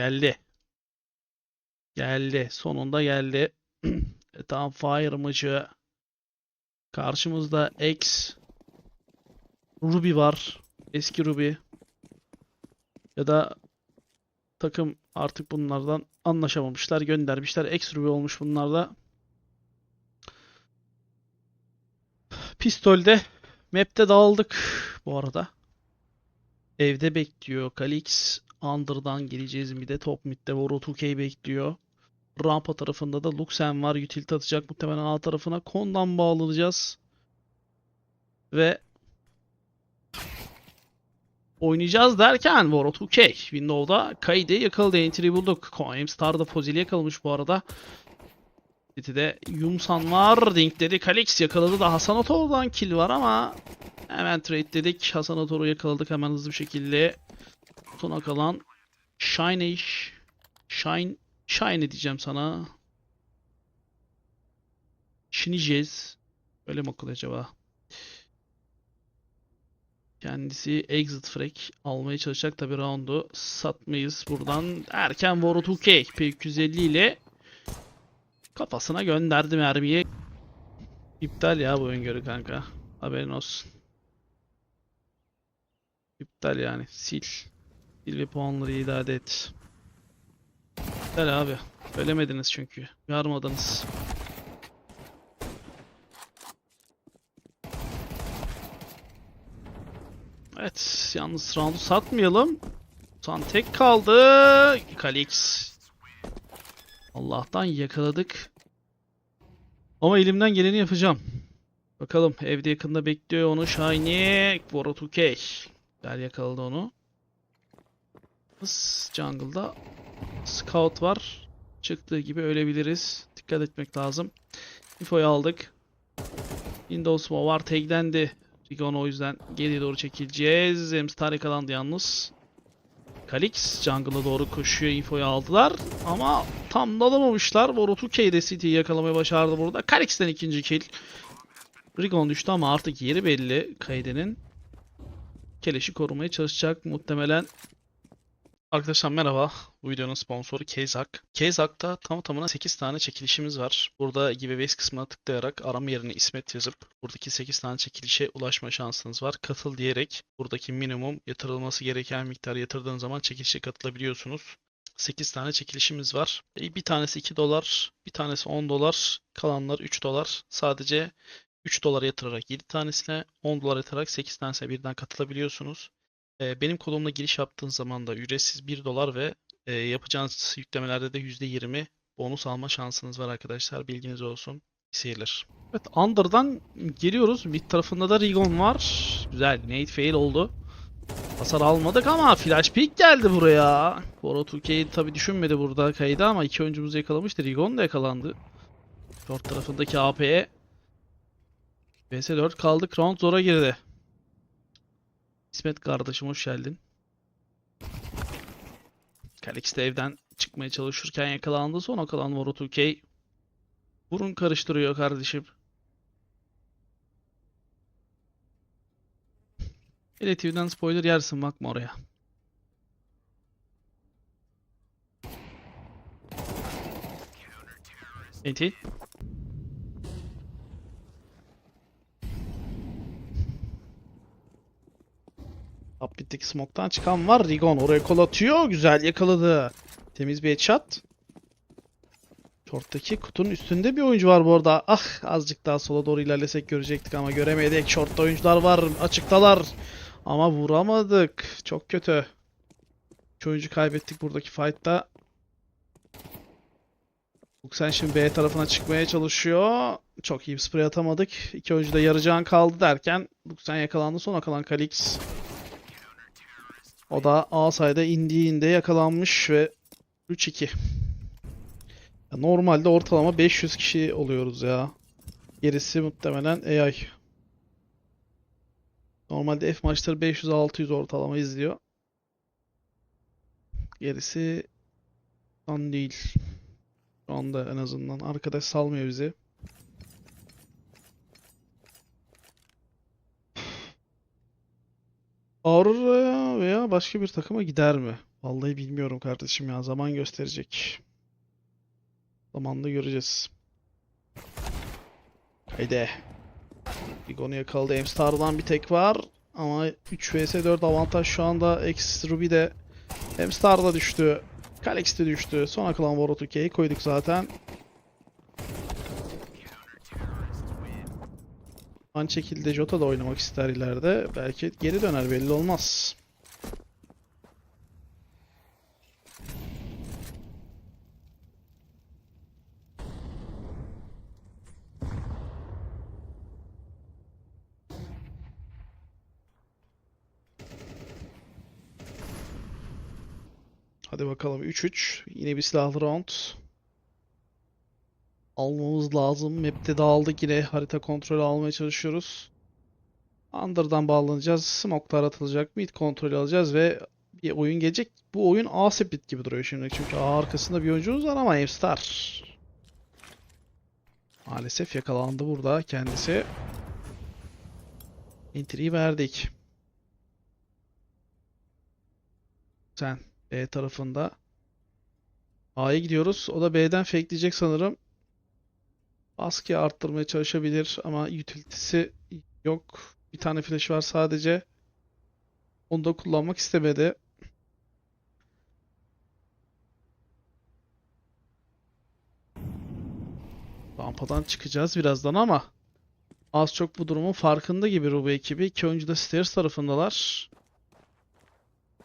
Geldi. Geldi. Sonunda geldi. Tam Fire mıcı. Karşımızda X Ruby var. Eski Ruby. Ya da takım artık bunlardan anlaşamamışlar. Göndermişler. X Ruby olmuş bunlar da. Pistolde. Map'te dağıldık bu arada. Evde bekliyor. Kalix. Under'dan geleceğiz mid'e. Top mid'de Voro 2K bekliyor. Rampa tarafında da Luxem var. Utility atacak muhtemelen A tarafına. Kondan bağlanacağız. Ve oynayacağız derken Voro 2K. Windows'da kaydı yakaladı. Entry bulduk. Coin Star'da Fozil'i yakalamış bu arada. City'de Yumsan var. Dink dedi. Kalix yakaladı da Hasan Otor'dan kill var ama hemen trade dedik. Hasan Otor'u yakaladık hemen hızlı bir şekilde. Sona kalan Shine diyeceğim sana. Shinijez. Öyle mi okunuyor acaba? Kendisi exit frag almaya çalışacak. Tabi round'u satmayız buradan. Erken Voro 2K P250 ile kafasına gönderdi mermiyi. İptal ya bu öngörü kanka. Haberin olsun. İptal yani. Sil. Sil ve puanları iade et. İptal abi. Söylemediniz çünkü. Yarmadınız. Evet. Yalnız round'u satmayalım. San tek kaldı. Kalix. Allah'tan yakaladık. Ama elimden geleni yapacağım. Bakalım evde yakında bekliyor onu Shiny. Voro 2K. Güzel yakaladı onu. Jungle'da Scout var. Çıktığı gibi ölebiliriz. Dikkat etmek lazım. Info'yu aldık. Windows Mo var. Taglendi. Rigon o yüzden geriye doğru çekileceğiz. Emstar yakalandı yalnız. Kalix jungle'a doğru koşuyor. Info'yu aldılar. Ama tam da alamamışlar. Voro 2K de City'yi yakalamayı başardı burada. Kalix'ten ikinci kill. Rigon düştü ama artık yeri belli Kayde'nin. Keleşi korumaya çalışacak muhtemelen. Arkadaşlar merhaba. Bu videonun sponsoru Kezak. Kezak'ta tamına 8 tane çekilişimiz var. Burada giveaways kısmına tıklayarak arama yerine İsmet yazıp buradaki 8 tane çekilişe ulaşma şansınız var. Katıl diyerek buradaki minimum yatırılması gereken miktarı yatırdığınız zaman çekilişe katılabiliyorsunuz. 8 tane çekilişimiz var. Bir tanesi 2 dolar, bir tanesi 10 dolar, kalanlar 3 dolar. Sadece 3 dolar yatırarak 7 tanesine, 10 dolar yatırarak 8 tanesine birden katılabiliyorsunuz. Benim kodumla giriş yaptığınız zaman da ücretsiz 1 dolar ve yapacağınız yüklemelerde de %20 bonus alma şansınız var arkadaşlar. Bilginiz olsun. İyi seyirler. Evet, Under'dan geliyoruz. Mid tarafında da Rigon var. Güzel. Nade fail oldu. Hasar almadık ama flash pick geldi buraya. Voro 2K tabi düşünmedi burada kaydı ama iki oyuncumuzu yakalamıştı. Rigon da yakalandı. Short tarafındaki AP'ye vs4 kaldık. Round zora girdi. İsmet kardeşim hoş geldin. Kalix de evden çıkmaya çalışırken yakalandı. Sona kalan Voro 2K. Burun karıştırıyor kardeşim. TV'den spoiler yersin bakma oraya. Enti. Upbeat'teki smoke'tan çıkan var. Rigon oraya kol atıyor. Güzel yakaladı. Temiz bir headshot. Short'taki kutunun üstünde bir oyuncu var bu arada. Ah azıcık daha sola doğru ilerlesek görecektik ama göremedik. Short'ta oyuncular var. Açıktalar. Ama vuramadık. Çok kötü. 3 oyuncu kaybettik buradaki fight'ta. Luxen şimdi B tarafına çıkmaya çalışıyor. Çok iyi bir spray atamadık. İki oyuncu da yarı can kaldı derken Luxen yakalandı. Sona kalan Kalix. O da A side'a indiğinde yakalanmış ve 3-2. Normalde ortalama 500 kişi oluyoruz ya. Gerisi muhtemelen AI. Normalde F maçları 500-600 ortalama izliyor. Gerisi an değil. Şu anda en azından. Arkadaş salmıyor bizi. Aurora veya başka bir takıma gider mi? Vallahi bilmiyorum kardeşim ya. Zaman gösterecek. Zamanla göreceğiz. Haydi. Rigon'u yakaladı. M-Star'dan bir tek var. Ama 3 vs 4 avantaj şu anda. X Ruby de M-Star'da düştü. Kalix de düştü. Son kalan Vorotuke'yi koyduk zaten. Aynı şekilde Jota da oynamak ister ileride. Belki geri döner, belli olmaz. Hadi bakalım 3-3. Yine bir silahlı round. Almamız lazım. Map'te dağıldık yine. Harita kontrolü almaya çalışıyoruz. Under'dan bağlanacağız. Smoke'lar atılacak. Mid kontrolü alacağız ve bir oyun gelecek. Bu oyun A split gibi duruyor şimdi. Çünkü A arkasında bir oyuncumuz var ama M-Star maalesef yakalandı burada kendisi. Entry'yi verdik. Sen B tarafında. A'ya gidiyoruz. O da B'den fakeleyecek sanırım. Baskıyı arttırmaya çalışabilir ama utility'si yok. Bir tane flash var sadece. Onu da kullanmak istemedi. Rampadan çıkacağız birazdan ama az çok bu durumun farkında gibi Ruby ekibi. İki oyuncu da stairs tarafındalar.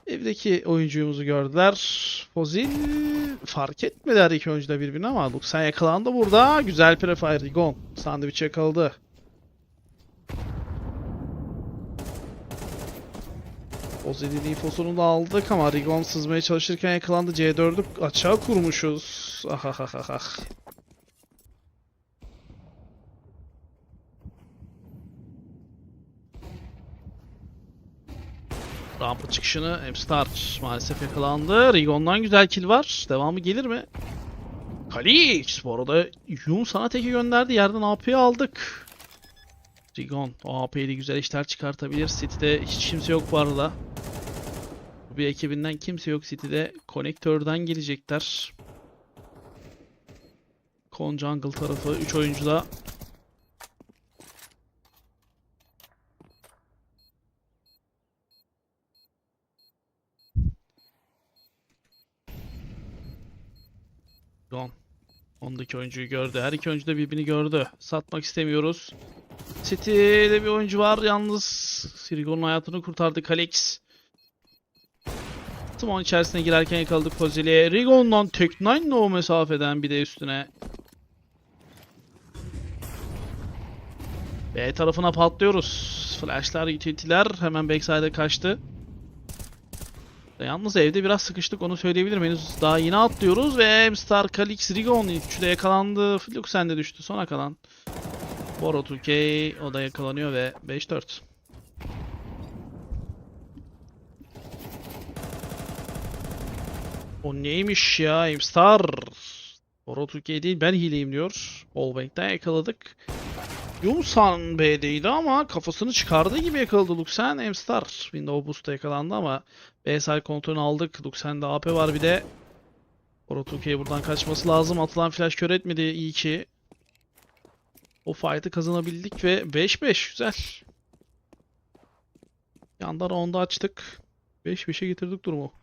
Evdeki oyuncumuzu gördüler. Fozil fark etmediler iki oyuncu da birbirine ama Luxen yakalandı burada. Güzel prefire. Rigon sandviç yakaladı. Fozil'in infosunu da aldık ama Rigon sızmaya çalışırken yakalandı. C4'ü açığa kurmuşuz. Ah. Rampa çıkışını M-Star maalesef yakalandı. Rigon'dan güzel kill var. Devamı gelir mi? Kalix bu arada Yum sana teki gönderdi. Yerden AP'yi aldık. Rigon o AP'yi güzel işler çıkartabilir. City'de hiç kimse yok bu arada. Bir ekibinden kimse yok City'de. Konektörden gelecekler. Con Jungle tarafı 3 oyuncu da. Rigon ondaki oyuncuyu gördü. Her iki oyuncu da birbirini gördü. Satmak istemiyoruz. City'de bir oyuncu var yalnız. Rigon'un hayatını kurtardı Kalix. Timon içerisine girerken yakaladık Fozil'i. Rigon'dan tek 9 o mesafeden bir de üstüne. B tarafına patlıyoruz. Flash'lar, utility'ler hemen backside'e kaçtı. Yalnız evde biraz sıkıştık onu söyleyebilirim. Henüz daha yine atlıyoruz ve M-Star, Kalix, Rigon üçü de yakalandı. Luxen de düştü. Sona kalan BO3 o da yakalanıyor ve 5-4. O neymiş ya M-Star? BO3 değil ben hileyim diyor. Wallbang'den yakaladık. Yumsan B'deydi ama kafasını çıkardığı gibi yakaladı Luxen. M-Star Window Boost'ta yakalandı ama B side kontrolünü aldık. Luxen'de AP var bir de. BO3 buradan kaçması lazım. Atılan flash kör etmedi iyi ki. O fight'ı kazanabildik ve 5-5 güzel. Yandan round'u açtık. 5-5'e getirdik durumu.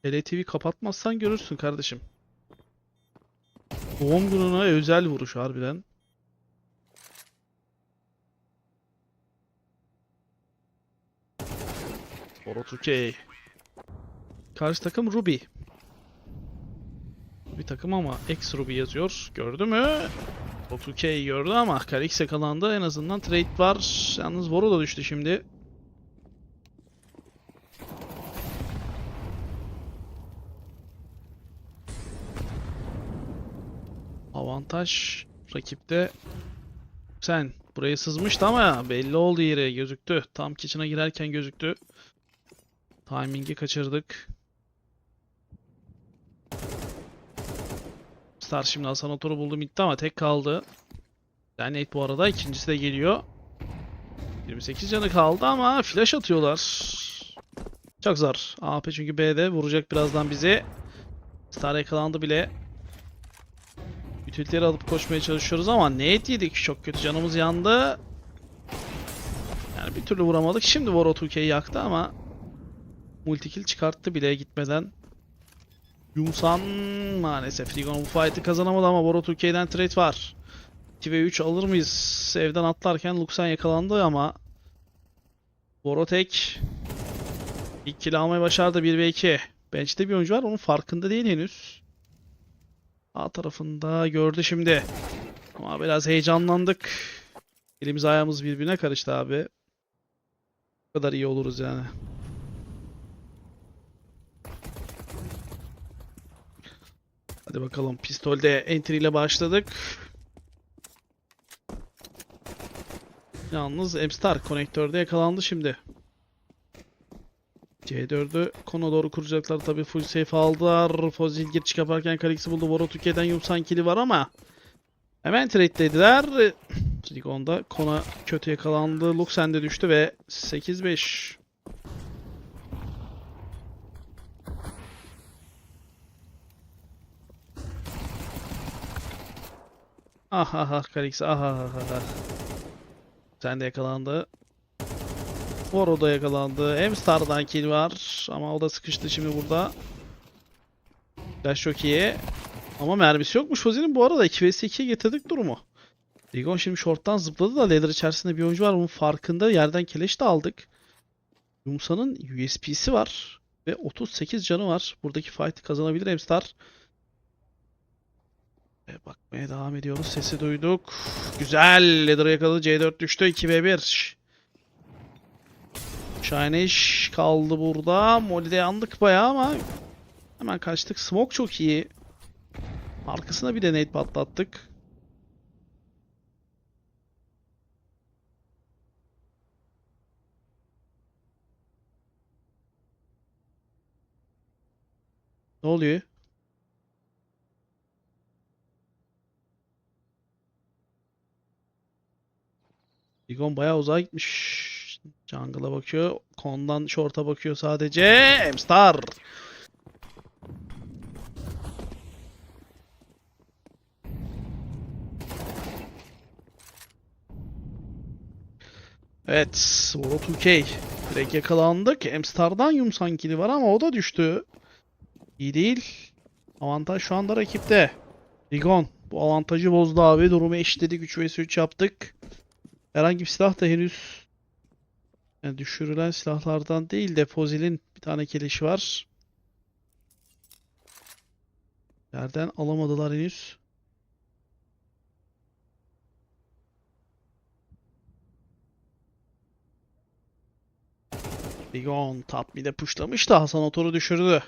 LTV kapatmazsan görürsün kardeşim. Doğum gününe özel vuruş harbiden. BO3 karşı takım Ruby. Bir takım ama X Ruby yazıyor. Gördü mü? BO3 gördü ama Kalix yakalandı. En azından trade var. Yalnız Voro da düştü şimdi. Avantaj rakipte. Sen buraya sızmıştı ama belli oldu yere gözüktü. Tam kitchen'a girerken gözüktü. Timing'i kaçırdık. Star şimdi Hasan Otor'u buldu midde ama tek kaldı. Bayonet bu arada ikincisi de geliyor. 28 canı kaldı ama flash atıyorlar. Çok zor. AWP çünkü B'de vuracak birazdan bizi. Star yakalandı bile. Ütülleri alıp koşmaya çalışıyoruz ama net yedik. Çok kötü canımız yandı. Yani bir türlü vuramadık. Şimdi Voro 2K'yi yaktı ama multikill çıkarttı bile gitmeden. Yumsan maalesef Rigon bu fight'ı kazanamadı ama Voro 2K'den trade var. 2 ve 3 alır mıyız? Evden atlarken Luxan yakalandı ama Voro tek ilk kill almayı başardı 1 ve 2. Bench'te bir oyuncu var, onun farkında değil henüz. A tarafında gördü şimdi. Ama biraz heyecanlandık. Elimiz ayağımız birbirine karıştı abi. Bu kadar iyi oluruz yani. Hadi bakalım, pistolde entry ile başladık. Yalnız M-Star konektörde yakalandı şimdi. C4'ü kona doğru kuracaklar tabi, full safe aldılar. Fozil giriş yaparken Kalix'i buldu. Voro 2K'den yumsan kili var ama hemen trade'lediler. Rigon'da kona kötü yakalandı. Luxen'de düştü ve 8-5. Ah ah ah Kalix, ah ah ah ah. Sen de yakalandı. Voro da yakalandı. M-Star'dan kill var ama o da sıkıştı şimdi burada. Flash çok iyi. Ama mermisi yokmuş Fozil'in bu arada. 2 vs 2'ye getirdik durumu. Rigon şimdi short'tan zıpladı da ladder içerisinde bir oyuncu var. Bunun farkında, yerden keleş de aldık. Yumsa'nın USP'si var. Ve 38 canı var. Buradaki fight'ı kazanabilir M-Star. Bakmaya devam ediyoruz. Sesi duyduk. Güzel. Ladder'ı yakaladı. C4 düştü. 2 ve 1. Shineş kaldı burada. Molly'de yandık bayağı ama hemen kaçtık. Smoke çok iyi. Arkasına bir de nade patlattık. Ne oluyor? Rigon bayağı uzağa gitmiş. Jungle'a bakıyor. Kon'dan short'a bakıyor sadece. M-Star. Evet. Voro 2K. Direkt yakalandık. M-Star'dan yumsan kili var ama o da düştü. İyi değil. Avantaj şu anda rakipte. Rigon bu avantajı bozdu abi. Durumu eşitledik. 3 vs 3 yaptık. Herhangi bir silah da henüz, yani düşürülen silahlardan değil de Fozil'in bir tane keleşi var. Yerden alamadılar henüz. Rigon top mid'e pushlamış da Hasan Otor'u düşürdü.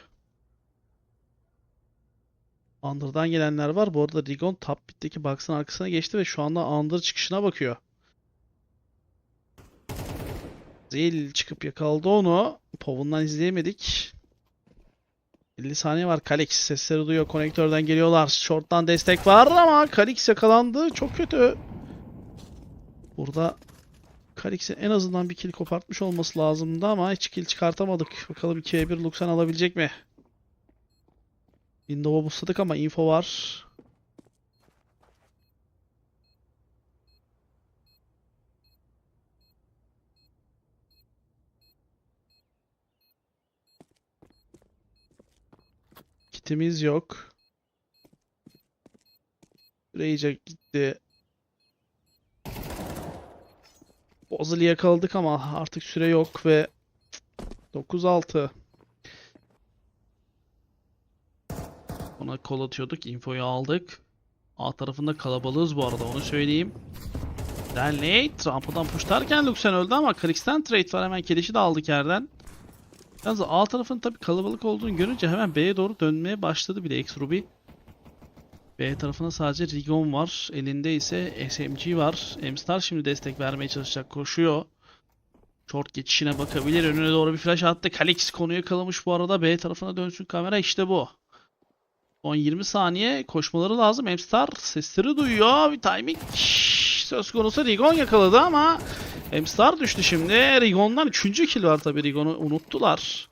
Under'dan gelenler var. Bu arada Rigon top mid'deki box'ın arkasına geçti ve şu anda Under çıkışına bakıyor. Zil çıkıp yakaladı onu. Pov'undan izleyemedik. 50 saniye var. Kalix sesleri duyuyor. Konektörden geliyorlar. Short'tan destek var ama Kalix yakalandı. Çok kötü. Burada Kalix'in en azından bir kill kopartmış olması lazımdı ama hiç kill çıkartamadık. Bakalım 2'ye 1 Luxan alabilecek mi? Window'a boostladık ama info var. Kitimiz yok. Rage gitti. Bozul'u yakaladık ama artık süre yok ve 9-6. Ona kol atıyorduk. Infoyu aldık. A tarafında kalabalığız bu arada, onu söyleyeyim. Denley rampadan pushlarken Luxen öldü ama Krix'ten trade var. Hemen kelişi de aldık yerden. Yalnız A tarafının tabii kalabalık olduğunu görünce hemen B'ye doğru dönmeye başladı bile X-Ruby. B tarafında sadece Rigon var. Elinde ise SMG var. M-Star şimdi destek vermeye çalışacak. Koşuyor. Short geçişine bakabilir. Önüne doğru bir flash attı. Kalix konuyu yakalamış bu arada. B tarafına dönsün kamera. İşte bu. Son 20 saniye koşmaları lazım. M-Star sesleri duyuyor. Bir timing söz konusu. Rigon yakaladı ama Emstar düştü şimdi. Rigon'dan 3. kill var tabii. Rigon'u unuttular.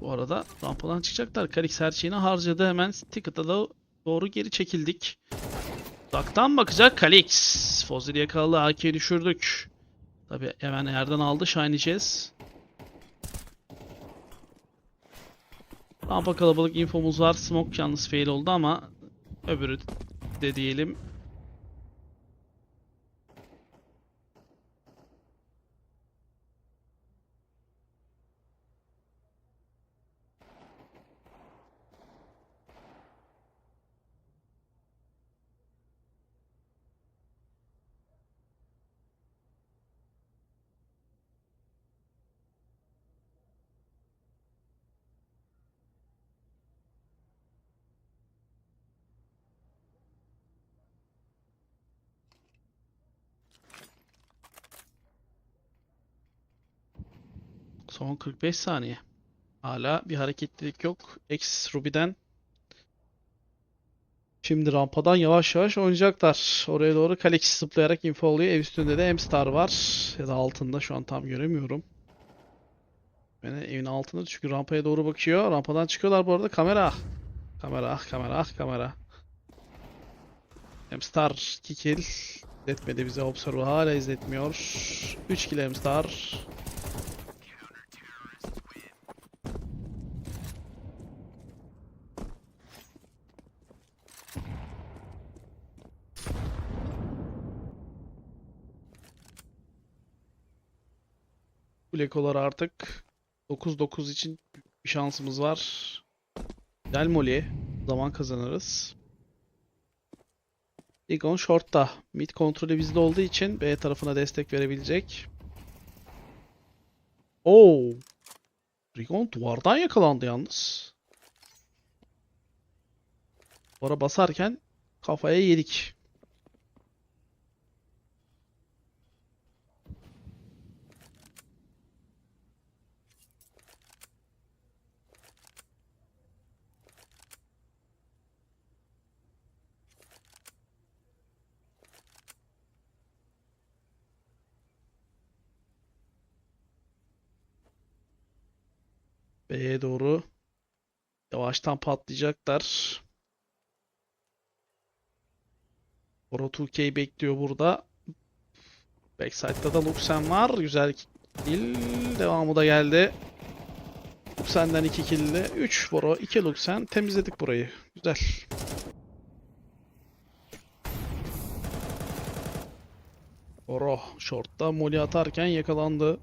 Bu arada rampadan çıkacaklar. Kalix her şeyini harcadı. Hemen Ticket'a da doğru geri çekildik. Uzaktan bakacak Kalix. Fozil yakaladı. AK'yi düşürdük. Tabii hemen yerden aldı. Shiny Jazz. Rampa kalabalık infomuz var. Smoke yalnız fail oldu ama öbürü de diyelim. Son 45 saniye. Hala bir hareketlilik yok. X Ruby'den. Şimdi rampadan yavaş yavaş oynayacaklar. Oraya doğru Kalix zıplayarak info alıyor. Ev üstünde de M-Star var. Ya da altında şu an tam göremiyorum. Yani evin altında çünkü rampaya doğru bakıyor. Rampadan çıkıyorlar bu arada. Kamera. Kamera, kamera, kamera. M-Star 2 kill. İzletmedi bize. Observer hala izletmiyor. 3 kill M-Star. Blekolar artık 9-9 için bir şansımız var. Del Molly. Zaman kazanırız. Rigon short'ta. Mid kontrolü bizde olduğu için B tarafına destek verebilecek. Oo. Rigon duvardan yakalandı yalnız. Duvara basarken kafaya yedik. B'ye doğru yavaştan patlayacaklar. Boro 2K bekliyor burada. Backside'da da Luxen var. Güzel kill. Devamı da geldi. Luxen'den 2 kill'li. 3 Boro, 2 Luxen. Temizledik burayı. Güzel. Boro short'ta molly atarken yakalandı.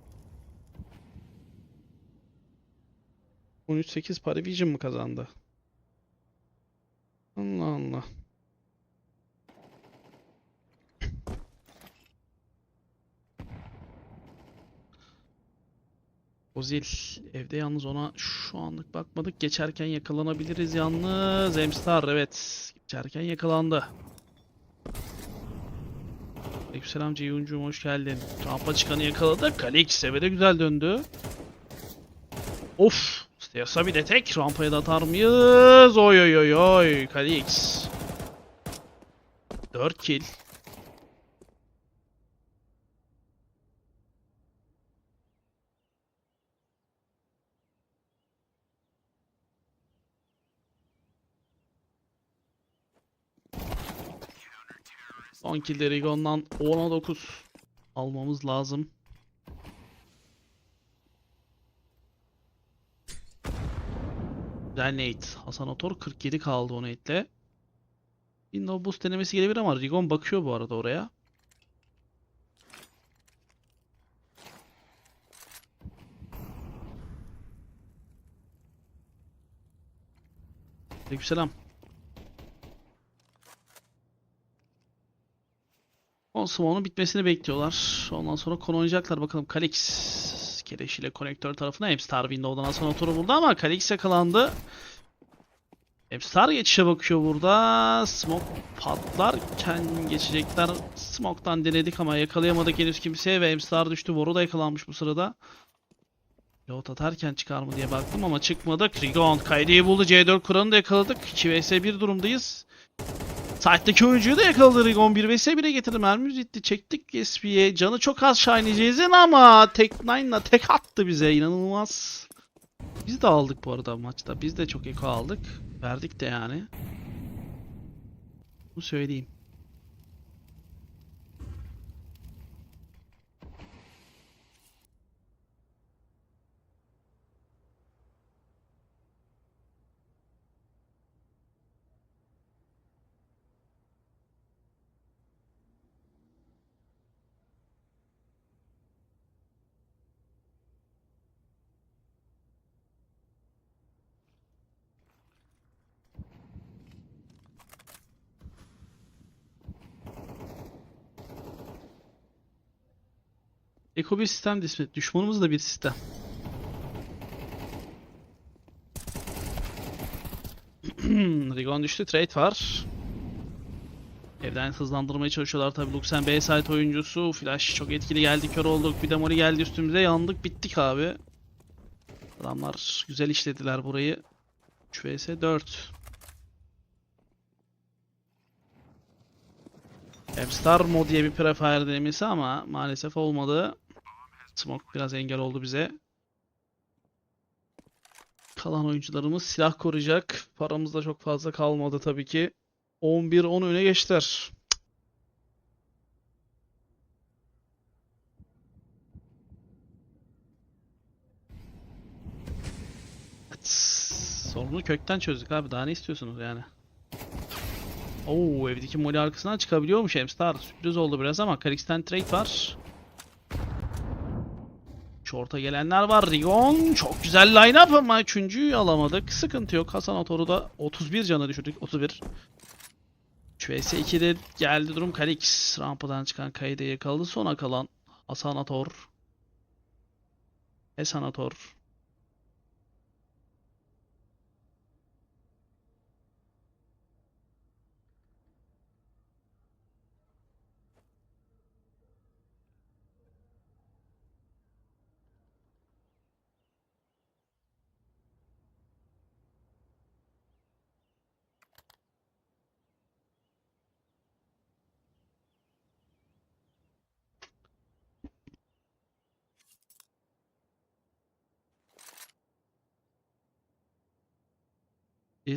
13-8 Parivision mı kazandı? Allah Allah. Ozil evde yalnız ona şu anlık bakmadık. Geçerken yakalanabiliriz yalnız. Emstar evet. Geçerken yakalandı. Aleykümselam Ceyhuncuğum hoş geldin. Rampa çıkanı yakaladı. Kalix sevede güzel döndü. Of. İstiyorsa bir de tek rampaya da atar mıyız? Oy oy oy oy. Kalix. 4 kill. Son kill'leri Rigon'dan 10'a 9 almamız lazım. Güzel nade. Hasan Otor 47 kaldı o nade'le. Window boost denemesi gelebilir ama Rigon bakıyor bu arada oraya. Aleykümselam. On smoke'un bitmesini bekliyorlar. Ondan sonra konu oynayacaklar. Bakalım Kalix Keleş ile konektör tarafına M-Star Window'dan Hasan Otor'u buldu ama Kalix yakalandı. M-Star geçişe bakıyor burada. Smoke patlarken geçecekler. Smoke'tan denedik ama yakalayamadık henüz kimseye ve M-Star düştü. Voru da yakalanmış bu sırada. Lot atarken çıkar mı diye baktım ama çıkmadık. Rigon Kaydi'yi buldu. C4 Kur'an'ı da yakaladık. 2 vs 1 durumdayız. Side'daki oyuncuyu da yakaladı Rigon. 1 vs 1'e getirdi. Mermi gitti. Çektik SP'ye. Canı çok az Shiny Jaze'in ama Tek9'la tek attı bize. İnanılmaz. Biz de aldık bu arada maçta. Biz de çok eko aldık. Verdik de yani. Bunu söyleyeyim. Eko bir sistem ismi. Düşmanımız da bir sistem. Rigon düştü. Trade var. Evden hızlandırmaya çalışıyorlar tabi. Luxen B site oyuncusu. Flash çok etkili geldi. Kör olduk. Bir de Mori geldi üstümüze. Yandık. Bittik abi. Adamlar güzel işlediler burayı. 3 vs 4. Star mod diye bir prefire denemesi ama maalesef olmadı. Smoke biraz engel oldu bize. Kalan oyuncularımız silah koruyacak. Paramız da çok fazla kalmadı tabii ki. 11-10 öne geçtiler. Evet. Sorunu kökten çözdük abi. Daha ne istiyorsunuz yani? Oo, evdeki moli arkasından çıkabiliyormuş Star. Sürpriz oldu biraz ama Kalix'ten trade var. Short'a gelenler var. Rigon çok güzel line-up ama üçüncüyü alamadık. Sıkıntı yok. Hasan Ator'u da 31 cana düşürdük. 31. 3 vs 2'de geldi durum. Kalix rampadan çıkan Kayı'da yakaladı. Sona kalan Hasan Ator. Hasan Ator.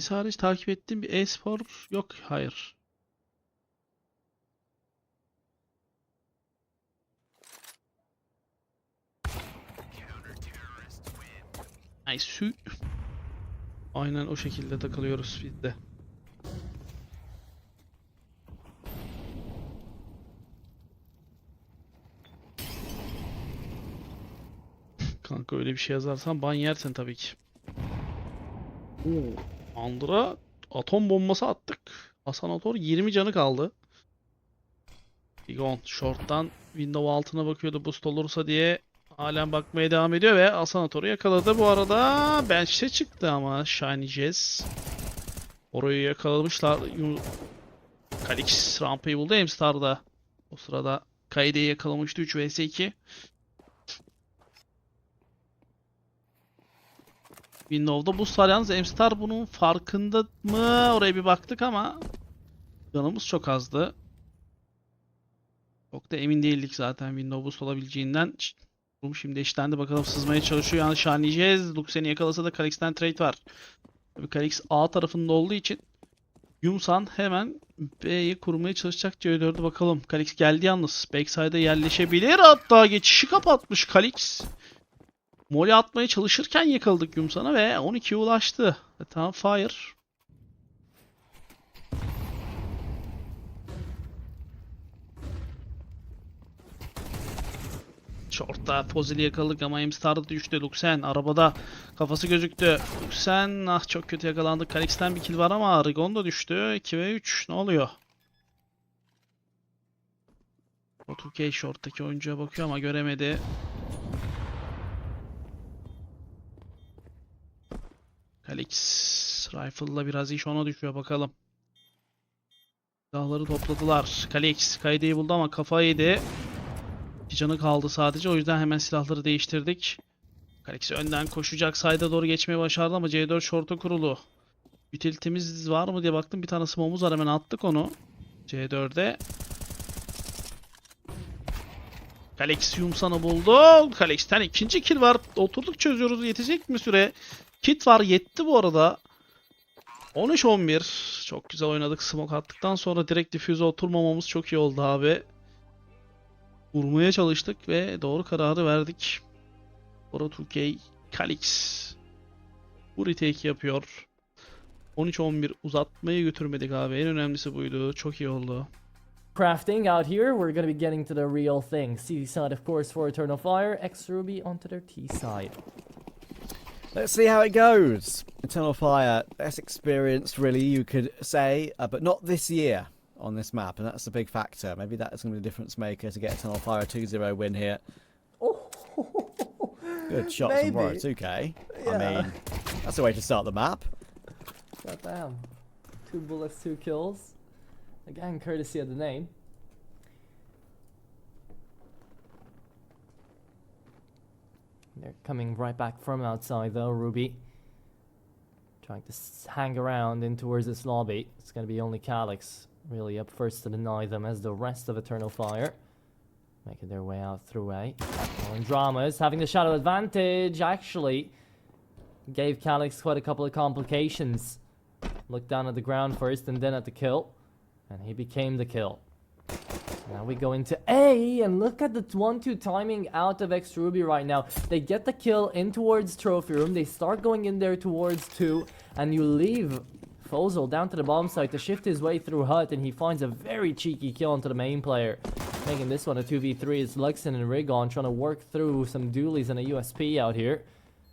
Hariç takip ettiğim bir e-spor yok. Hayır. Nice. Aynen o şekilde takılıyoruz biz de. Kanka öyle bir şey yazarsan ban yersin tabii ki. Oo, Andra atom bombası attık. Hasan Ator 20 canı kaldı. Rigon short'tan window altına bakıyordu boost olursa diye. Halen bakmaya devam ediyor ve Hasan Ator'u yakaladı. Bu arada bench'e çıktı ama Shiny Jazz. Orayı yakalamışlar. Kalix rampayı buldu M-Star'da. O sırada Kaide'yi yakalamıştı 3 vs 2. Windows'da boost var yalnız M-Star bunun farkında mı? Oraya bir baktık ama canımız çok azdı. Çok da emin değildik zaten Windows boost olabileceğinden. Şimdi işlendi bakalım sızmaya çalışıyor. Yani şanlayacağız. Luxen'i yakalasa da Kalix'ten trade var. Tabii Kalix A tarafında olduğu için Yumsan hemen B'yi kurmaya çalışacak C4'e bakalım. Kalix geldi yalnız. Backside'e yerleşebilir. Hatta geçişi kapatmış Kalix. Molly atmaya çalışırken yakaladık Yumsan'a ve 12'ye ulaştı. Tamam fire. Short'ta Fozil'i yakaladık ama M-Star'da düştü. Luxen arabada kafası gözüktü. Luxen çok kötü yakalandık. Kalix'ten bir kill var ama Rigon da düştü. 2 ve 3 ne oluyor? O2K short'taki oyuncuya bakıyor ama göremedi. Kalix rifle'la biraz iş ona düşüyor bakalım. Silahları topladılar. Kalix Kayde'yi buldu ama kafa yedi. Bir canı kaldı sadece. O yüzden hemen silahları değiştirdik. Kalix önden koşacak. Side'a doğru geçmeye başardı ama C4 short'a kurulu. Utility'miz var mı diye baktım. Bir tane smoke'umuz var. Hemen attık onu. C4'e. Kalexium sana buldu. Kalex'ten ikinci kill var. Oturduk çözüyoruz. Yetecek mi süre? Kit var. Yetti bu arada. 13-11. Çok güzel oynadık. Smoke attıktan sonra direkt diffuse'a oturmamamız çok iyi oldu abi. Vurmaya çalıştık ve doğru kararı verdik. BO3 Kalex bu retake yapıyor. 13-11 uzatmayı götürmedik abi. En önemlisi buydu. Çok iyi oldu. Crafting out here, we're gonna be getting to the real thing. C-side, of course, for Eternal Fire. X-Ruby onto their T-side. Let's see how it goes. Eternal Fire, best experience, really, you could say, but not this year on this map, and that's a big factor. Maybe that is going to be the difference maker to get Eternal Fire a 2-0 win here. Oh, Good shot from BO3. I mean, that's a way to start the map. Goddamn. 2 bullets, 2 kills. Again, courtesy of the name. They're coming right back from outside though, Ruby. Trying to hang around in towards this lobby. It's going to be only Calyx really up first to deny them as the rest of Eternal Fire making their way out through A. And Dramas having the shadow advantage actually gave Calyx quite a couple of complications. Looked down at the ground first and then at the kill. And he became the kill. Now we go into A, and look at the 1-2 timing out of X-Ruby right now. They get the kill in towards Trophy Room. They start going in there towards 2, and you leave Fozel down to the bomb site to shift his way through Hut, and he finds a very cheeky kill onto the main player. Making this one a 2v3 is Luxon and Rigon trying to work through some dualies and a USP out here.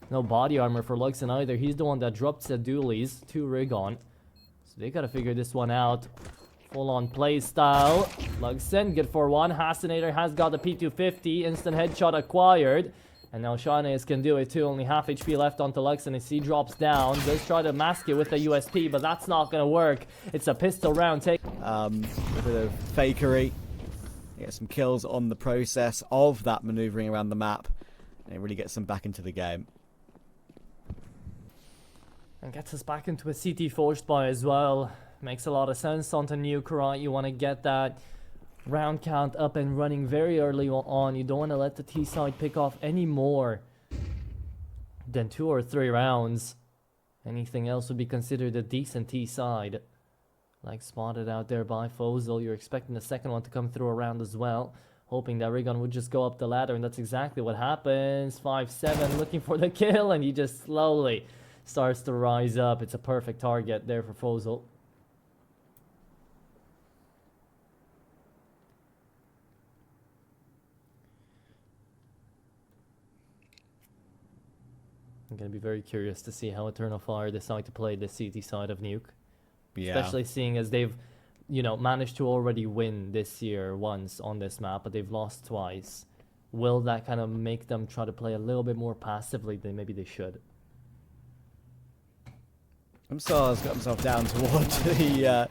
No body armor for Luxon either. He's the one that dropped the dualies to Rigon. So they gotta figure this one out. Full-on play style. Luxon, good for one. Hasinator has got the P250. Instant headshot acquired. And now Shanace can do it too. Only half HP left onto Luxon as he drops down. Does try to mask it with a USP, but that's not going to work. It's a pistol round. A bit of fakery. Get some kills on the process of that maneuvering around the map. And it really gets them back into the game. And gets us back into a CT forced buy as well. Makes a lot of sense onto Nuke, right? You want to get that round count up and running very early on. You don't want to let the T-side pick off any more than 2 or 3 rounds. Anything else would be considered a decent T-side. Like spotted out there by Fozel. You're expecting the second one to come through around as well. Hoping that Rigon would just go up the ladder, and that's exactly what happens. 5-7 looking for the kill, and he just slowly starts to rise up. It's a perfect target there for Fozel. I'm going to be very curious to see how Eternal Fire decide to play the CT side of Nuke. Yeah. Especially seeing as they've, you know, managed to already win this year once on this map, but they've lost twice. Will that kind of make them try to play a little bit more passively than maybe they should? Umsar's got himself down towards the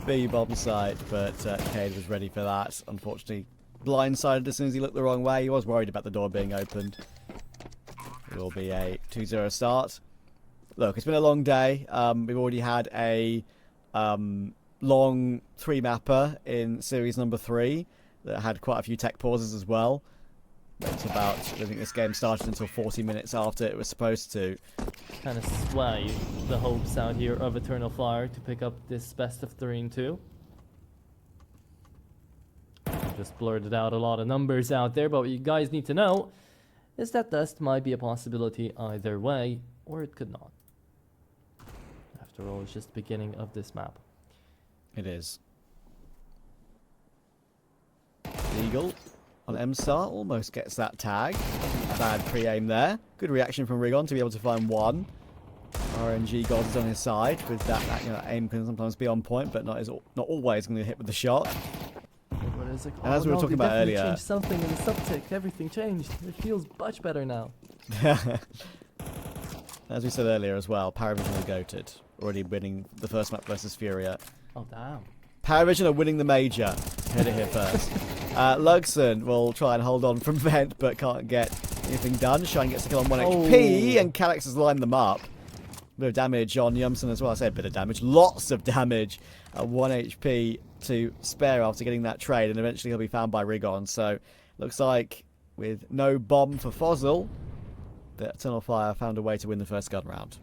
B bomb site, but Cade was ready for that. Unfortunately, blindsided as soon as he looked the wrong way. He was worried about the door being opened. It will be a 2-0 start. Look, it's been a long day. We've already had a long 3-mapper in series number 3 that had quite a few tech pauses as well. It's about, I don't think this game started until 40 minutes after it was supposed to. Kind of sway the hopes out here of Eternal Fire to pick up this best of 3 and 2. Just blurted out a lot of numbers out there, but what you guys need to know is that dust might be a possibility either way, or it could not. After all, it's just the beginning of this map. It is. Eagle on MStar almost gets that tag. Bad pre-aim there. Good reaction from Rigon to be able to find one. RNG God is on his side with that, you know, aim can sometimes be on point, but not always going to hit with the shot. Like, and as we were talking about earlier, changed something in the subtick. Everything changed. It feels much better now. As we said earlier as well, Paravision are goated, already winning the first map versus Furia. Oh damn! Paravision are winning the major. Heard it here first. Luxon will try and hold on from Vent, but can't get anything done. Shine gets a kill on 1 HP, and Calyx has lined them up. bit of damage on Yumson as well. I say a bit of damage, lots of damage. 1 HP to spare after getting that trade, and eventually he'll be found by Rigon. So looks like with no bomb for Fossil, that Eternal Fire found a way to win the first gun round.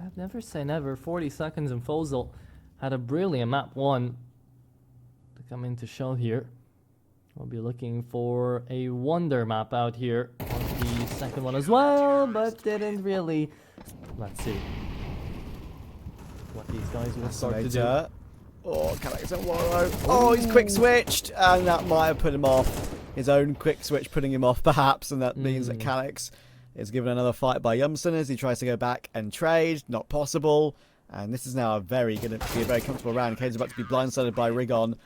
I'd never say never. 40 seconds and Fossil had a brilliant map 1 to come into show here. We'll be looking for a wonder map out here on the second one as well, but didn't really. Let's see what these guys will start to do. Oh, Calyx and Warrow. Oh, he's quick switched, and that might have put him off. His own quick switch putting him off, perhaps, and that means that Calyx is given another fight by Yumson as he tries to go back and trade. Not possible. And this is now going to be a very comfortable round. Kane's about to be blindsided by Rigon.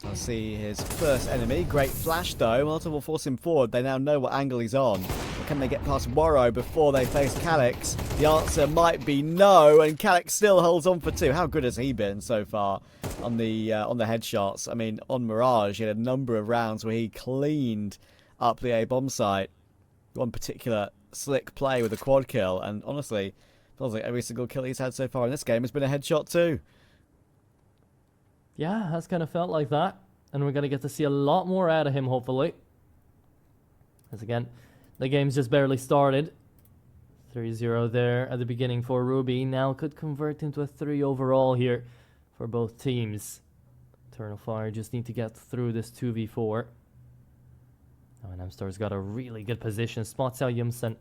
I'll see his first enemy. Great flash though. Molotov will force him forward. They now know what angle he's on. But can they get past Warrow before they face Calyx? The answer might be no, and Calyx still holds on for 2. How good has he been so far on the headshots? I mean, on Mirage, he had a number of rounds where he cleaned up the A bomb site. One particular slick play with a quad kill, and honestly, feels like every single kill he's had so far in this game has been a headshot too. Yeah, has kind of felt like that. And we're going to get to see a lot more out of him, hopefully. As again, the game's just barely started. 3-0 there at the beginning for Ruby. Now could convert into a 3 overall here for both teams. Eternal Fire just need to get through this 2v4. Oh, and M-Star's got a really good position. Spots out Yumson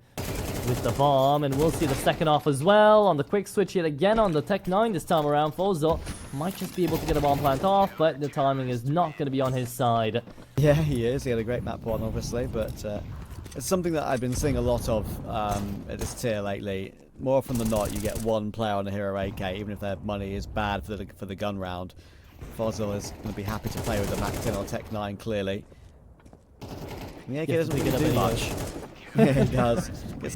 with the bomb, and we'll see the second off as well on the quick switch yet again on the Tech 9 this time around. Fossil might just be able to get a bomb plant off, but the timing is not going to be on his side. Yeah, he is. He had a great map 1, obviously, but it's something that I've been seeing a lot of at this tier lately. More often than not, you get one player on a hero AK, even if their money is bad for the gun round. Fossil is going to be happy to play with the Mac 10 or Tech 9, clearly. The AK doesn't really do much. Yeah, it does.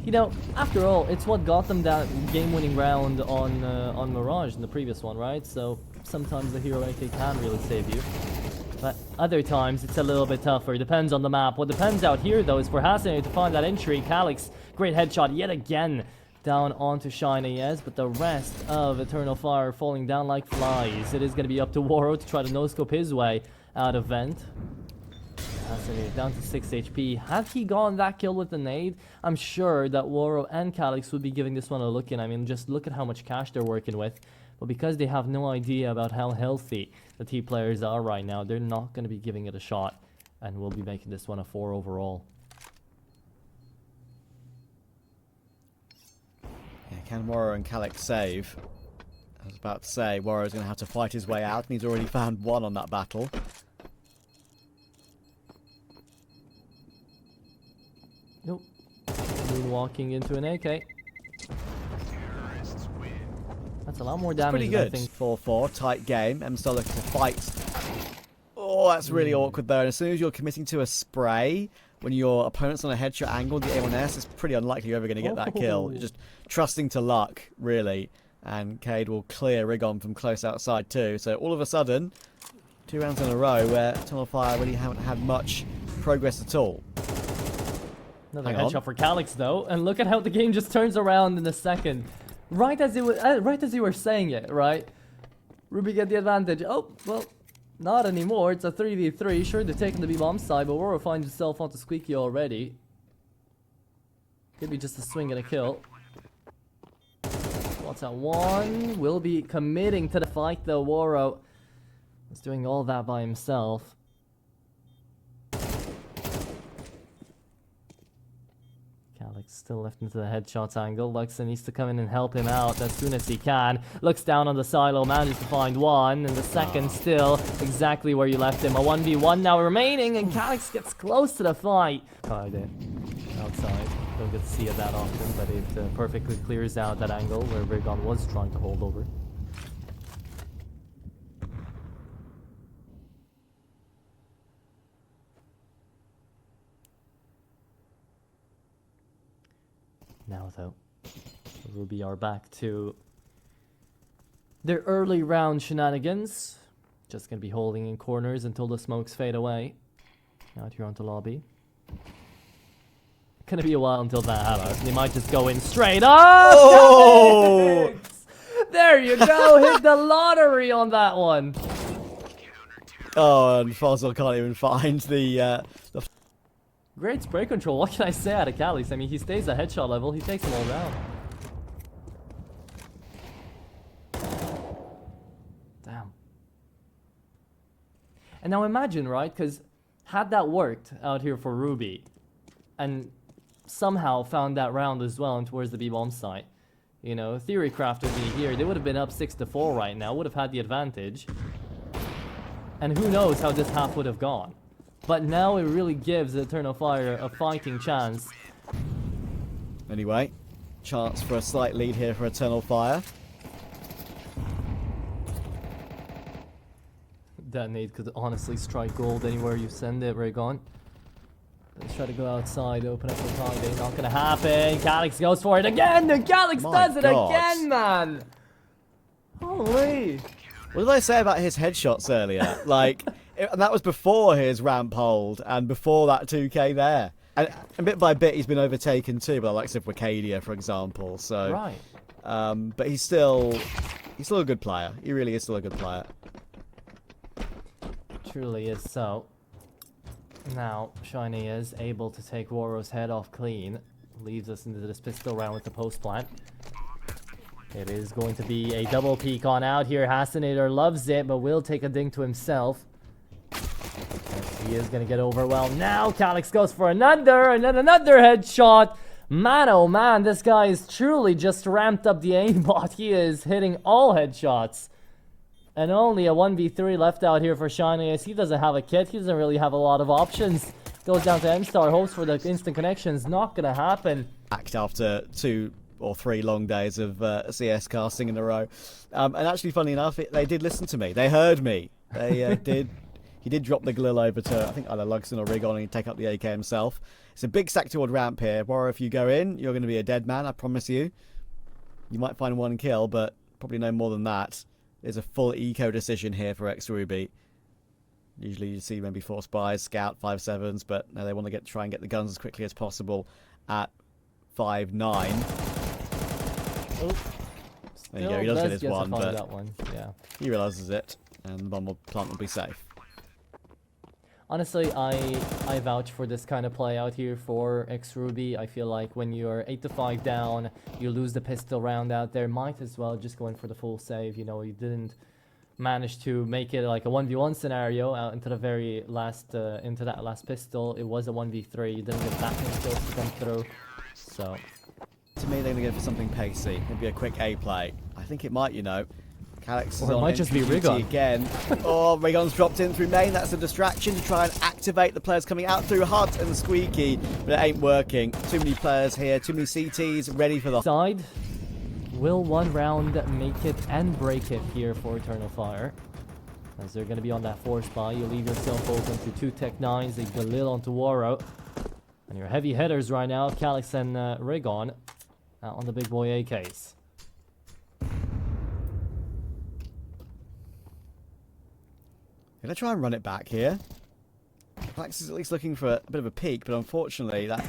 You know, after all, it's what got them that game-winning round on Mirage in the previous one, right? So sometimes the hero AK can really save you, but other times it's a little bit tougher. Depends on the map. What depends out here, though, is for Hassan to find that entry. Calyx, great headshot yet again down onto Shiny, yes, but the rest of Eternal Fire falling down like flies. It is going to be up to Warrow to try to no-scope his way out of vent. Down to 6 HP. Had he gone that kill with the nade, I'm sure that Warrow and Calyx would be giving this one a look in. I mean, just look at how much cash they're working with. But because they have no idea about how healthy the T players are right now, they're not going to be giving it a shot. And we'll be making this one a 4 overall. Yeah, can Warrow and Calyx save? I was about to say, Warrow's going to have to fight his way out, and he's already found 1 on that battle. Nope. Moonwalking into an AK. That's a lot more damage. Pretty good. I think. 4-4, tight game. M-Star looking to fight. Oh, that's really awkward though. And as soon as you're committing to a spray, when your opponent's on a headshot angle, the A1S, it's pretty unlikely you're ever going to get that kill. You're just trusting to luck, really. And Cade will clear Rigon from close outside too. So all of a sudden, 2 rounds in a row where Eternal Fire really haven't had much progress at all. Another headshot for Calyx though, and look at how the game just turns around in a second. Right as you were saying it, right? Ruby get the advantage. Oh, well, not anymore. It's a 3v3. Sure, they're taking the B-bomb side, but Warrow finds himself onto Squeaky already. Could be just a swing and a kill. What's that one? Will be committing to the fight though. Warrow is doing all that by himself. Calyx still left into the headshots angle. Luxa needs to come in and help him out as soon as he can. Looks down on the silo, manages to find 1, and the second still exactly where you left him. A 1v1 now remaining, and Calyx gets close to the fight. Outside. Don't get to see it that often, but it perfectly clears out that angle where Rigon was trying to hold over. Now though, Ruby are back to their early round shenanigans. Just gonna be holding in corners until the smokes fade away. Out here onto lobby. Gonna be a while until that happens. They might just go in straight. Oh! There you go. Hit the lottery on that one. Oh, and Fossil can't even find the Great spray control. What can I say out of Calix? I mean, he stays at headshot level. He takes them all down. Damn. And now imagine, right? Because had that worked out here for Ruby, and somehow found that round as well and towards the B-bomb site, you know, Theorycraft would be here. They would have been up 6-4 right now. Would have had the advantage. And who knows how this half would have gone. But now it really gives Eternal Fire a fighting chance. Anyway, chance for a slight lead here for Eternal Fire. That nade could honestly strike gold anywhere you send it, Raygon. Let's try to go outside, open up the target. Not gonna happen. Calix goes for it again. The Calix does it God. again, man. Holy. What did I say about his headshots earlier? Like, and that was before his ramp hold and before that 2k there. And bit by bit, he's been overtaken too, by the likes of Wicadia, for example. So, Right. but he's still a good player. He really is still a good player. Truly is so. Now, Shiny is able to take Woro's head off clean. Leaves us into this pistol round with the post plant. It is going to be a double peek on out here. Hasinator loves it, but will take a ding to himself. Yes, he is going to get overwhelmed now. Calix goes for another, and then another headshot. Man, oh man, this guy is truly just ramped up the aimbot. He is hitting all headshots. And only a 1v3 left out here for Shiny, as he doesn't have a kit. He doesn't really have a lot of options. Goes down to M-Star, hopes for the instant connections. Not gonna happen. Act after 2 or 3 long days of CS casting in a row. And actually, funny enough, they did listen to me. They heard me. They did. He did drop the Glil over to, I think, either Luxon or Rigon, and he'd take up the AK himself. It's a big stack toward ramp here. Warrior, if you go in, you're going to be a dead man, I promise you. You might find 1 kill, but probably no more than that. There's a full eco decision here for X-Ruby. Usually you see maybe 4 spies, scout, 5-7s, but no, they want to try and get the guns as quickly as possible at 5-9. Oh, there you go, he does get his one, but that one. Yeah. he realises it, and the bomb plant will be safe. Honestly, I vouch for this kind of play out here for X-Ruby. I feel like when you're 8-5 down, you lose the pistol round out there, might as well just go in for the full save. You know, you didn't manage to make it like a 1v1 scenario out into the very last, into that last pistol. It was a 1v3. You didn't get that many kills to come through. So, to me, they're going to go for something pacey. Maybe a quick A play. I think it might, you know. Calix is or it on might just be entry duty Rigon again. Oh, Rigon's dropped in through main. That's a distraction to try and activate the players coming out through Hut and Squeaky, but it ain't working. Too many players here, too many CTs ready for the side. Will 1 round make it and break it here for Eternal Fire? As they're going to be on that 4 spy, you leave yourself open to 2 Tech 9s, they Galil onto Waro. And your heavy hitters right now, Calix and Rigon, out on the big boy AKs. Gonna try and run it back here. Flax is at least looking for a bit of a peek, but unfortunately the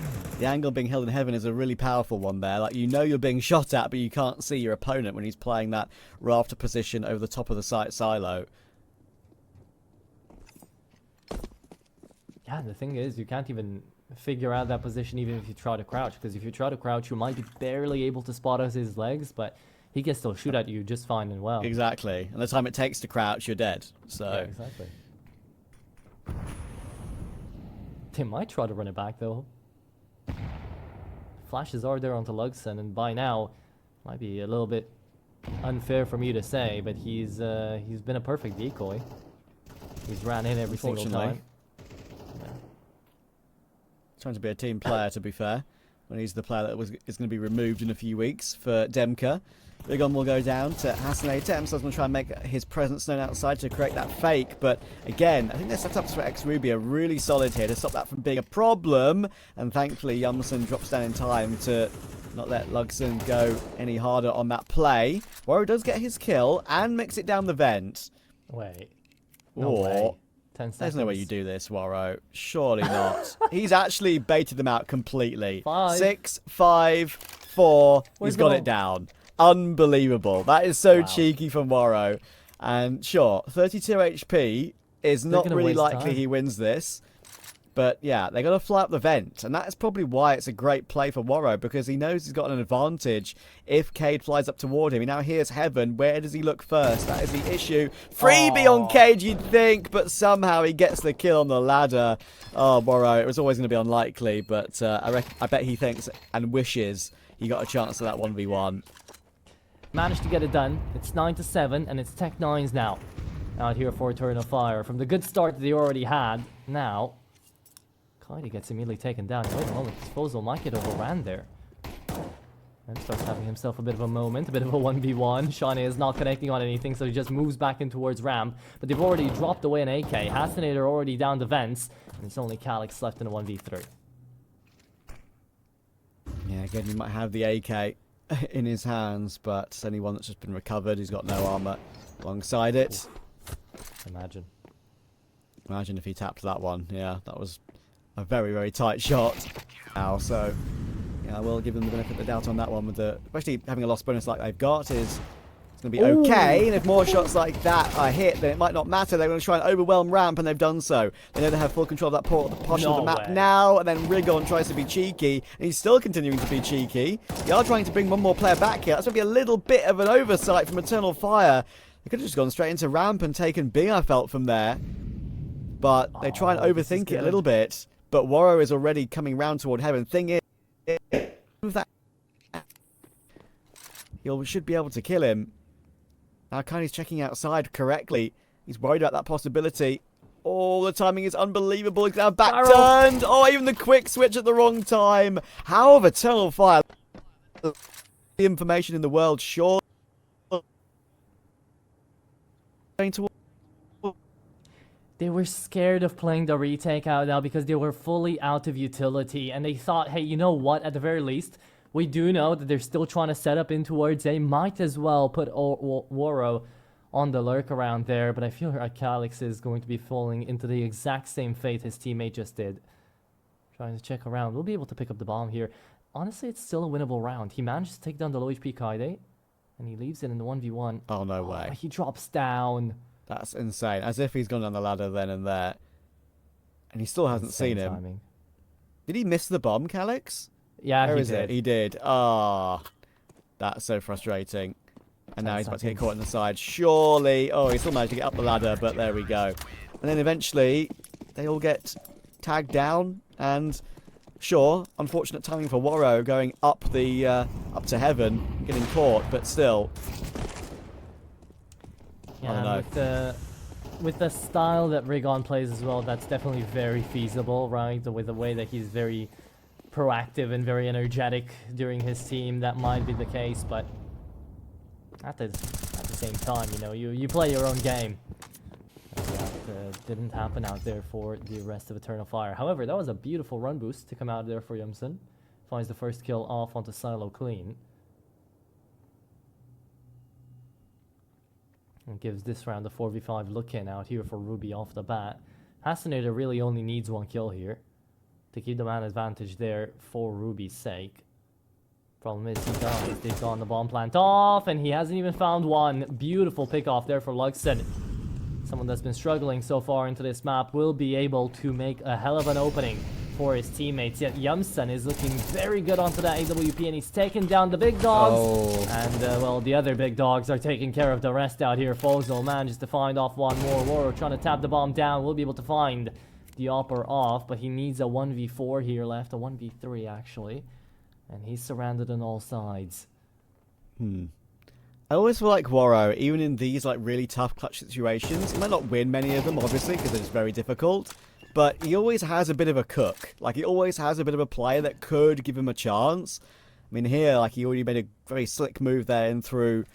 angle being held in heaven is a really powerful one there. Like, you know you're being shot at, but you can't see your opponent when he's playing that rafter position over the top of the site silo. Yeah, the thing is, you can't even figure out that position even if you try to crouch, because if you try to crouch, you might be barely able to spot out his legs, but he can still shoot at you just fine and well. Exactly. And the time it takes to crouch, you're dead. So yeah, exactly. They might try to run it back though. Flashes are there onto Luxon, and by now, might be a little bit unfair for me to say, but he's been a perfect decoy. He's ran in every single time. Yeah. Trying to be a team player, to be fair, when he's the player that is going to be removed in a few weeks for Demka. Rigon will go down to Hasinator. M-Star's going to try and make his presence known outside to create that fake. But again, I think their setups for X-Ruby are really solid here to stop that from being a problem. And thankfully, Yumson drops down in time to not let Luxon go any harder on that play. Waro does get his kill and mix it down the vent. Wait. No way. 10 seconds. There's no way you do this, Warrow. Surely not. He's actually baited them out completely. 5. 6, 5, 4. Where's He's the got ball? it down. Unbelievable. That is so Wow. cheeky from Warrow. And sure, 32 HP is not gonna really waste likely time. he wins this. But yeah, they got to fly up the vent. And that's probably why it's a great play for Warrow, because he knows he's got an advantage if Cade flies up toward him. He now hears Heaven. Where does he look first? That is the issue. Freebie on Cade, you'd think, but somehow he gets the kill on the ladder. Oh, Warrow, it was always going to be unlikely, but I bet he thinks and wishes he got a chance at that 1v1. Managed to get it done. It's 9-7, and it's Tech 9's now. Out here for Eternal Fire. From the good start that they already had, now Kaidi gets immediately taken down. Wait a moment, Disposal might get overran there. And starts having himself a bit of a moment, a bit of a 1v1. Shani is not connecting on anything, so he just moves back in towards ramp. But they've already dropped away an AK. Hasinator already down the vents, and it's only Calyx left in a 1v3. Yeah, again, he might have the AK in his hands, but it's only one that's just been recovered. He's got no armor alongside it. Imagine. Imagine if he tapped that one. Yeah, that was a very, very tight shot. Now, so yeah, I will give them the benefit of the doubt on that one. With the especially having a loss bonus like they've got is it's going to be okay. And if more shots like that are hit, then it might not matter. They're going to try and overwhelm ramp, and they've done so. They know they have full control of that portion of the map now. And then Rigon tries to be cheeky, and he's still continuing to be cheeky. They are trying to bring one more player back here. That's going to be a little bit of an oversight from Eternal Fire. They could have just gone straight into ramp and taken B, I felt, from there. But they try and overthink it a little bit. But Warrow is already coming round toward Heaven. Thing is, with that, you should be able to kill him. Now Kaidi's checking outside correctly. He's worried about that possibility. Oh, the timing is unbelievable. He's now back turned. Oh, even the quick switch at the wrong time. How of Eternal Fire? The information in the world, sure. Going to They were scared of playing the retake out now because they were fully out of utility, and they thought, hey, you know what, at the very least, we do know that they're still trying to set up in towards A. Might as well put Warrow on the lurk around there, but I feel like Calyx is going to be falling into the exact same fate his teammate just did. Trying to check around. We'll be able to pick up the bomb here. Honestly, it's still a winnable round. He managed to take down the low HP Kaide, and he leaves it in the 1v1. Oh, no way. He drops down. That's insane. As if he's gone down the ladder then and there. And he still hasn't seen him. Timing. Did he miss the bomb, Calyx? Yeah, Where he is did. it? He did. Ah, that's so frustrating. And now he's about to get caught in the side. Surely. Oh, he still managed to get up the ladder, but there we go. And then eventually, they all get tagged down. And sure, unfortunate timing for Warrow going up to Heaven, getting caught, but still. Yeah, with the style that Rigon plays as well, that's definitely very feasible, right? With the way that he's very proactive and very energetic during his team, that might be the case, but at the same time, you know, you play your own game. And that didn't happen out there for the rest of Eternal Fire. However, that was a beautiful run boost to come out there for Yumson. Finds the first kill off onto Silo clean. And gives this round a 4v5 look-in out here for Ruby off the bat. Hasinator really only needs one kill here to keep the man advantage there for Ruby's sake. Problem is he does. They've gone the bomb plant off, and he hasn't even found one. Beautiful pick off there for Luxon. Someone that's been struggling so far into this map will be able to make a hell of an opening for his teammates. Yet Yumson is looking very good onto that AWP, and he's taken down the big dogs. Oh. And, well, the other big dogs are taking care of the rest out here. Fozel manages to find off one more. Warrow trying to tap the bomb down. Will be able to find the Opper off, but he needs a 1v4 here left. A 1v3, actually. And he's surrounded on all sides. I always feel like Warrow, even in these like really tough clutch situations, he might not win many of them, obviously, because it's very difficult. But he always has a bit of a cook. Like, he always has a bit of a player that could give him a chance. I mean, here, like, he already made a very slick move there in through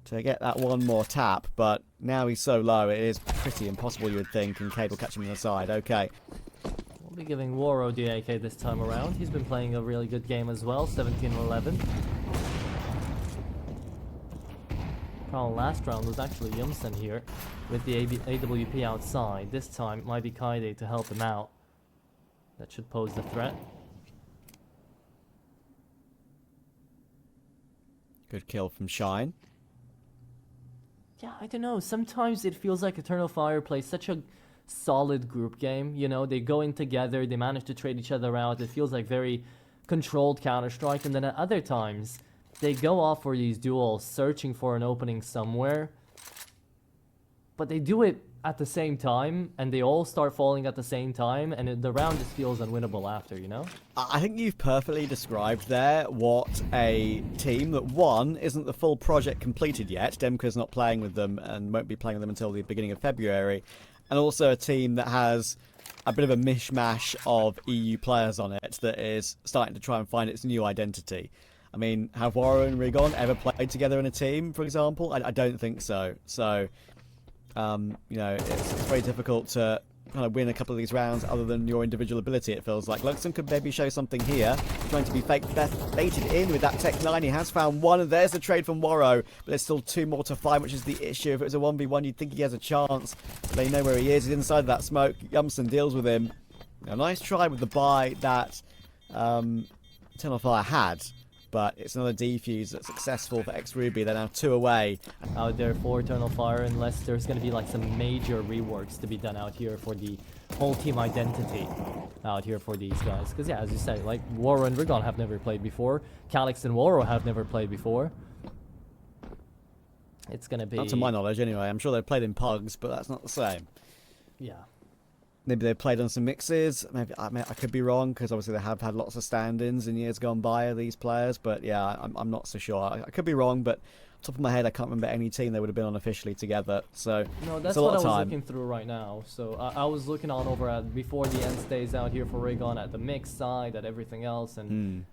to get that one more tap. But now he's so low, it is pretty impossible, you would think, and Cade will catch him on the side. Okay. We'll be giving Warrow the AK this time around. He's been playing a really good game as well, 17-11. Problem last round was actually Yumsen here with the AWP outside. This time it might be Kaide to help him out. That should pose the threat. Good kill from Shine. Yeah, I don't know. Sometimes it feels like Eternal Fire plays such a solid group game. You know, they go in together, they manage to trade each other out. It feels like very controlled Counter-Strike. And then at other times, they go off for these duels, searching for an opening somewhere. But they do it at the same time, and they all start falling at the same time, and the round just feels unwinnable after, you know? I think you've perfectly described there what a team that, one, isn't the full project completed yet. Demka's not playing with them and won't be playing with them until the beginning of February. And also a team that has a bit of a mishmash of EU players on it that is starting to try and find its new identity. I mean, have Waro and Rigon ever played together in a team, for example? I don't think so. So, you know, it's very difficult to kind of win a couple of these rounds other than your individual ability, it feels like. Luxon could maybe show something here, trying to be baited in with that Tech 9. He has found one, and there's the trade from Waro, but there's still two more to find, which is the issue. If it was a 1v1, you'd think he has a chance. They know where he is. He's inside of that smoke. Yumsen deals with him. A nice try with the buy that Eternal Fire had, but it's another defuse that's successful for X-Ruby. They're now 2 away. Out there for Eternal Fire, unless there's going to be like some major reworks to be done out here for the whole team identity out here for these guys. Because yeah, as you say, like Waro and Rigon have never played before. Calix and Waro have never played before. It's going to be... Not to my knowledge anyway. I'm sure they've played in pugs, but that's not the same. Yeah. Maybe they've played on some mixes. Maybe I could be wrong, because obviously they have had lots of stand-ins in years gone by of these players. But yeah, I'm not so sure. I could be wrong, but top of my head, I can't remember any team they would have been on officially together. So no, that's what I was looking through right now. So I was looking on over at before the end stays out here for Rigon at the mix side, at everything else, and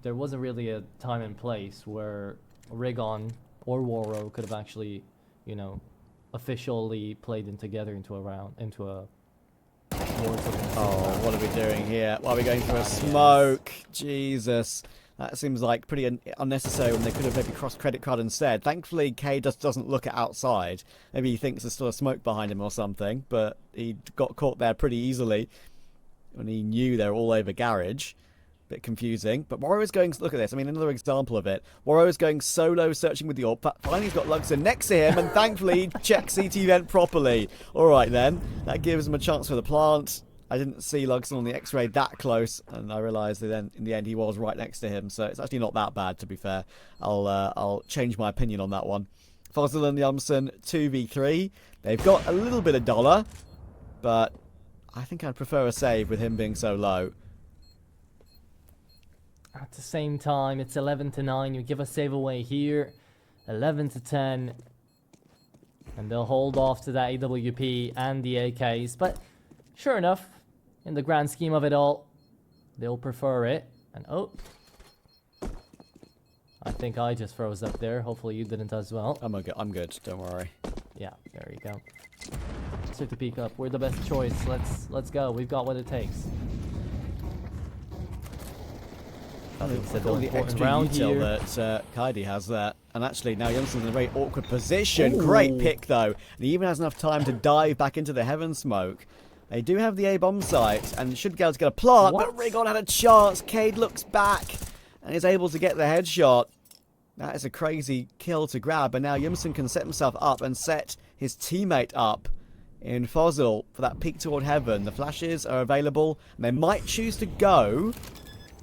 there wasn't really a time and place where Rigon or Waro could have actually, you know, officially played in together into a round, into a... Oh, what are we doing here? Why are we going for a smoke? Jesus. That seems like pretty unnecessary when they could have maybe crossed credit card instead. Thankfully, K just doesn't look at outside. Maybe he thinks there's still a smoke behind him or something, but he got caught there pretty easily when he knew they were all over garage. Bit confusing, but Waro is going, look at this, I mean, another example of it. Waro is going solo searching with the AWP, but finally he's got Luxon next to him, and thankfully he checked CT vent properly. Alright then, that gives him a chance for the plant. I didn't see Luxon on the X-ray that close, and I realised that then in the end he was right next to him, so it's actually not that bad, to be fair. I'll change my opinion on that one. Fossil and Yumsen 2v3. They've got a little bit of dollar, but I think I'd prefer a save with him being so low. At the same time, it's 11-9. You give a save away here, 11-10, and they'll hold off to that AWP and the AKs. But sure enough, in the grand scheme of it all, they'll prefer it. And oh, I think I just froze up there. Hopefully you didn't as well. I'm good. Don't worry. Yeah, there you go. Start to peek up. We're the best choice. Let's go. We've got what it takes. All the extra util that Kaidi has there. And actually, now Yumsen's in a very awkward position. Ooh. Great pick, though. And he even has enough time to dive back into the heaven smoke. They do have the A-bomb site and should be able to get a plant, but Rigon had a chance. Cade looks back and is able to get the headshot. That is a crazy kill to grab. And now Yumsen can set himself up and set his teammate up in Fossil for that peek toward heaven. The flashes are available, and they might choose to go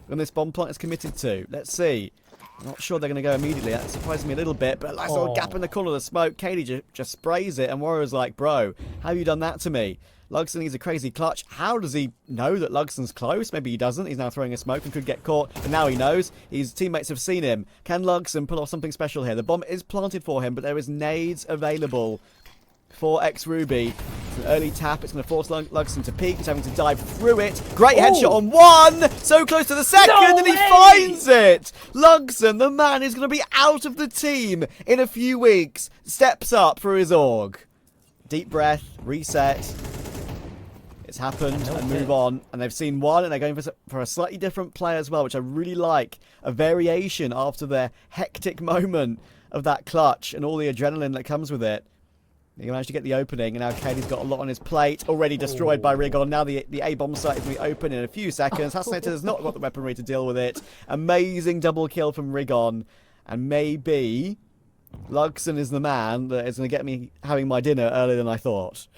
when this bomb plant is committed to. Let's see. I'm not sure they're going to go immediately. That surprised me a little bit, but a nice little gap in the corner of the smoke. Katie just sprays it, and Warrior's like, bro, how have you done that to me? Luxon needs a crazy clutch. How does he know that Luxon's close? Maybe he doesn't. He's now throwing a smoke and could get caught, but now he knows. His teammates have seen him. Can Luxon pull off something special here? The bomb is planted for him, but there is nades available for X-Ruby. It's an early tap. It's going to force Luxon to peek. He's having to dive through it. Great headshot on one. So close to the second, and he finds it. Luxon, the man who's going to be out of the team in a few weeks, steps up for his org. Deep breath, reset. It's happened, and move on. And they've seen one, and they're going for a slightly different play as well, which I really like. A variation after their hectic moment of that clutch and all the adrenaline that comes with it. He managed to get the opening, and now Katie's got a lot on his plate. Already destroyed by Rigon. Now the A-bomb site is going to be open in a few seconds. Hasnator has not got the weaponry to deal with it. Amazing double kill from Rigon. And maybe Luxon is the man that is going to get me having my dinner earlier than I thought.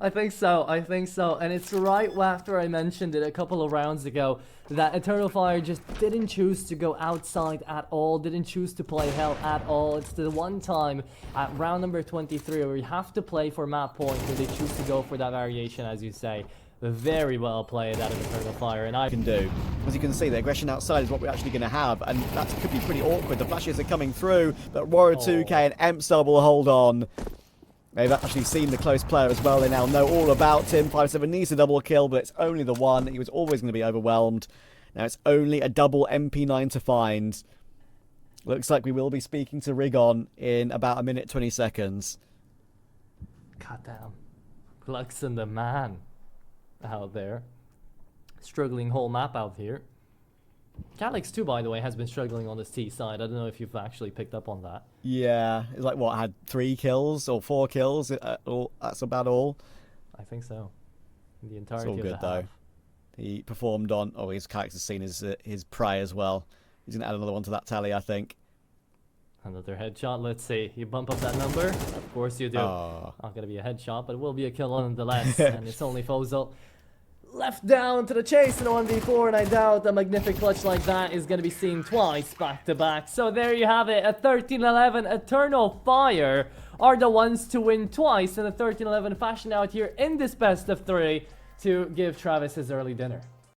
I think so, and it's right after I mentioned it a couple of rounds ago that Eternal Fire just didn't choose to go outside at all, didn't choose to play hell at all. It's the one time at round number 23 where you have to play for map point where they choose to go for that variation, as you say. Very well played out of Eternal Fire, and I can do. As you can see, the aggression outside is what we're actually going to have, and that could be pretty awkward. The flashes are coming through, but Warrior 2K and Empstar will hold on. They've actually seen the close player as well. They now know all about him. 5-7 needs a double kill, but it's only the one. He was always going to be overwhelmed. Now it's only a double MP9 to find. Looks like we will be speaking to Rigon in about 1 minute 20 seconds. Goddamn. Luxon the man out there. Struggling whole map out here. Calyx too, by the way, has been struggling on this T-side. I don't know if you've actually picked up on that. Yeah, it's like, what, had 3 kills or 4 kills? That's about all. I think so. In the entirety it's all good, of the though. half. He performed on... Oh, his character's seen his prey as well. He's going to add another one to that tally, I think. Another headshot. Let's see. You bump up that number? Of course you do. Oh. Not going to be a headshot, but it will be a kill nonetheless. And it's only Fozil left down to the chase in a 1v4, and I doubt a magnificent clutch like that is going to be seen twice back-to-back. So there you have it. A 13-11 Eternal Fire are the ones to win twice in a 13-11 fashion out here in this best of 3 to give Travis his early dinner.